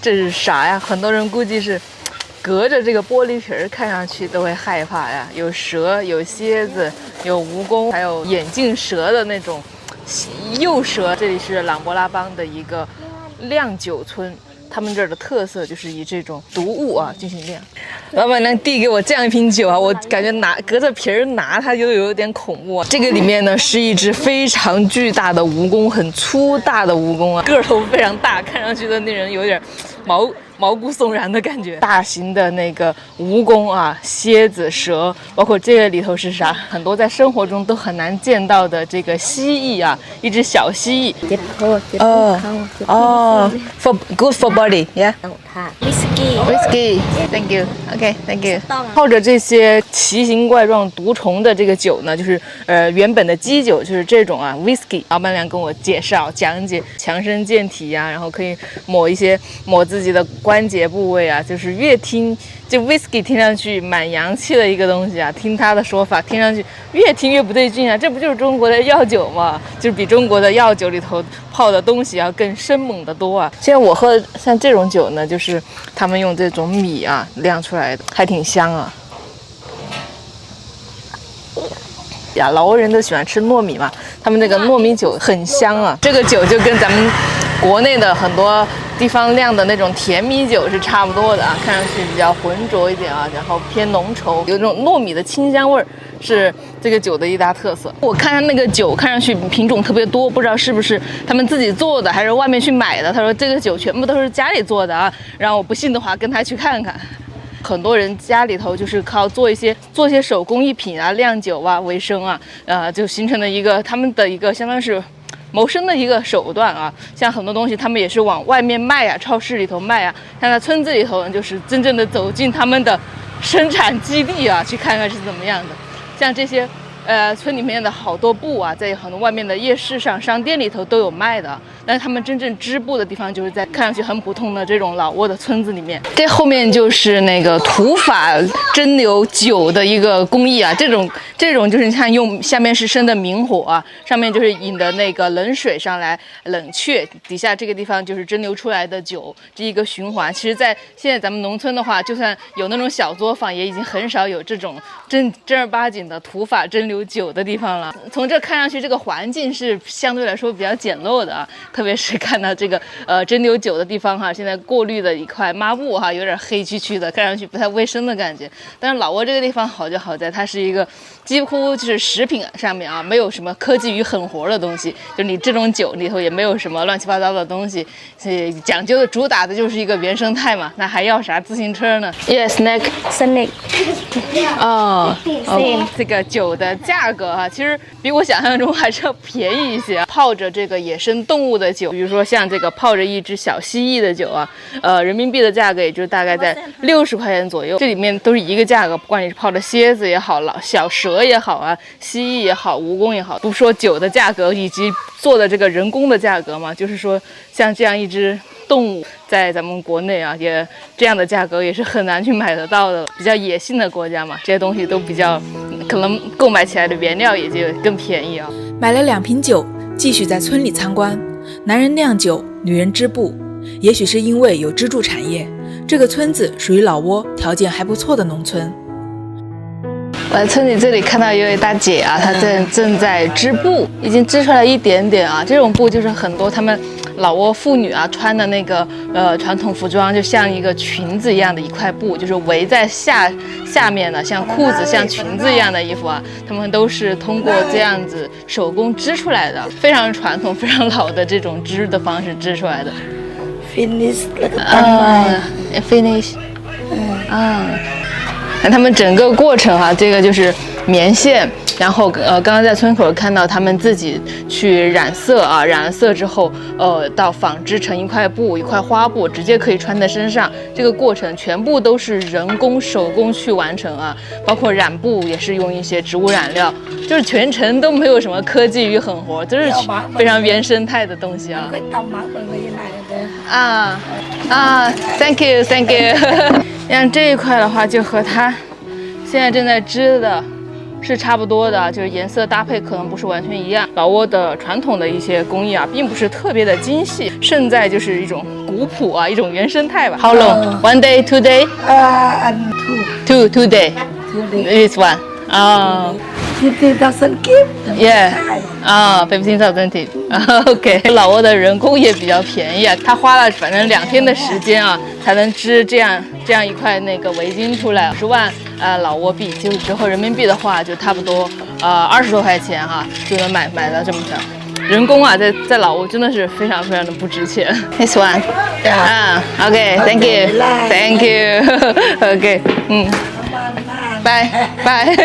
这是啥呀？很多人估计是隔着这个玻璃皮儿看上去都会害怕呀。有蛇，有蝎子，有蜈蚣，还有眼镜蛇的那种幼蛇。这里是琅勃拉邦的一个酿酒村。他们这儿的特色就是以这种毒物啊进行酿。老板娘递给我这样一瓶酒啊，我感觉隔着皮儿拿它就有点恐怖啊。这个里面呢是一只非常巨大的蜈蚣，很粗大的蜈蚣啊，个头非常大，看上去的令人有点毛骨悚然的感觉。大型的那个蜈蚣啊，蝎子、蛇，包括这个里头是啥？很多在生活中都很难见到的这个蜥蜴啊，一只小蜥蜴。for good for body, yeah. Whisky, thank you. Okay, thank you. 泡着这些奇形怪状毒虫的这个酒呢，就是原本的基酒就是这种啊 whisky。老板娘跟我介绍讲解，强身健体呀、然后可以抹自己的关节部位啊，就是越听这 whisky 听上去蛮洋气的一个东西啊，听他的说法听上去越听越不对劲啊，这不就是中国的药酒吗？就是比中国的药酒里头泡的东西要更生猛得多啊。现在我喝像这种酒呢，就是他们用这种米啊酿出来的，还挺香啊。呀，老挝人都喜欢吃糯米嘛，他们那个糯米酒很香啊。这个酒就跟咱们国内的很多地方酿的那种甜米酒是差不多的啊，看上去比较浑浊一点啊，然后偏浓稠，有那种糯米的清香味儿，是这个酒的一大特色。我看它那个酒看上去品种特别多，不知道是不是他们自己做的，还是外面去买的。他说这个酒全部都是家里做的啊，然后我不信的话跟他去看看。很多人家里头就是靠做一些手工艺品啊、酿酒啊为生啊，就形成了一个他们的一个相当于是谋生的一个手段啊。像很多东西他们也是往外面卖啊，超市里头卖啊。像在村子里头呢，就是真正的走进他们的生产基地啊，去看看是怎么样的。像这些村里面的好多布啊，在很多外面的夜市上、商店里头都有卖的。但是他们真正织布的地方，就是在看上去很普通的这种老挝的村子里面。这后面就是那个土法蒸馏酒的一个工艺啊，这种就是你看用下面是生的明火啊，上面就是引的那个冷水上来冷却，底下这个地方就是蒸馏出来的酒，这一个循环。其实，在现在咱们农村的话，就算有那种小作坊，也已经很少有这种正儿八经的土法蒸馏酒的地方了。从这看上去，这个环境是相对来说比较简陋的啊，特别是看到这个蒸馏酒的地方哈，现在过滤的一块抹布哈，有点黑黢黢的，看上去不太卫生的感觉。但是老挝这个地方好就好在它是一个几乎就是食品上面啊，没有什么科技与狠活的东西，就你这种酒里头也没有什么乱七八糟的东西，所以讲究的主打的就是一个原生态嘛，那还要啥自行车呢 ？Yes, snake. 哦，这个酒的价格啊，其实比我想象中还是要便宜一些。泡着这个野生动物的酒，比如说像这个泡着一只小蜥蜴的酒啊，人民币的价格也就大概在60块钱左右。这里面都是一个价格，不管你是泡的蝎子也好，小蛇也好啊，蜥蜴也好，蜈蚣也好，不说酒的价格以及做的这个人工的价格嘛，就是说像这样一只动物，在咱们国内啊，也这样的价格也是很难去买得到的。比较野性的国家嘛，这些东西都比较可能购买起来的原料也就更便宜啊。买了2瓶酒，继续在村里参观。男人酿酒，女人织布。也许是因为有支柱产业，这个村子属于老挝条件还不错的农村。我在村里这里看到有一位大姐啊，她正在织布，已经织出来一点点啊。这种布就是很多他们老挝妇女啊穿的那个传统服装，就像一个裙子一样的一块布，就是围在下面的，像裤子、像裙子一样的衣服啊，他们都是通过这样子手工织出来的，非常传统、非常老的这种织的方式织出来的。Finish 看他们整个过程哈，这个就是棉线，然后刚刚在村口看到他们自己去染色啊，染了色之后到纺织成一块布、一块花布，直接可以穿在身上。这个过程全部都是人工手工去完成啊，包括染布也是用一些植物染料，就是全程都没有什么科技与狠活，都是非常原生态的东西啊。Thank you。像这一块的话，就和他现在正在织的是差不多的，就是颜色搭配可能不是完全一样。老挝的传统的一些工艺啊，并不是特别的精细，胜在就是一种古朴啊，一种原生态吧。How long? One day, 2 day? And Two day. 2 days. This one. Oh, 50,000 kip. yeah. 啊，15,000 tip。OK， 老挝的人工也比较便宜啊，他花了反正2天的时间啊，才能织这样一块那个围巾出来，10万老挝币，就是折合人民币的话，就差不多20多块钱哈、就能买到这么条。人工啊，在老挝真的是非常非常的不值钱。This one， OK，Thank you，Thank you，OK， 拜拜。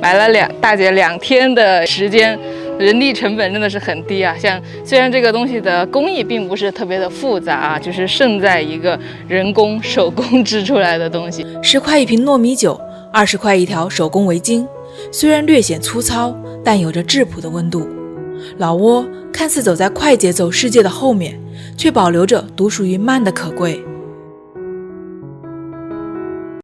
买了大姐2天的时间，人力成本真的是很低啊。虽然这个东西的工艺并不是特别的复杂啊，就是胜在一个人工手工织出来的东西。10块一瓶糯米酒，20块一条手工围巾，虽然略显粗糙，但有着质朴的温度。老挝看似走在快节奏世界的后面，却保留着独属于慢的可贵。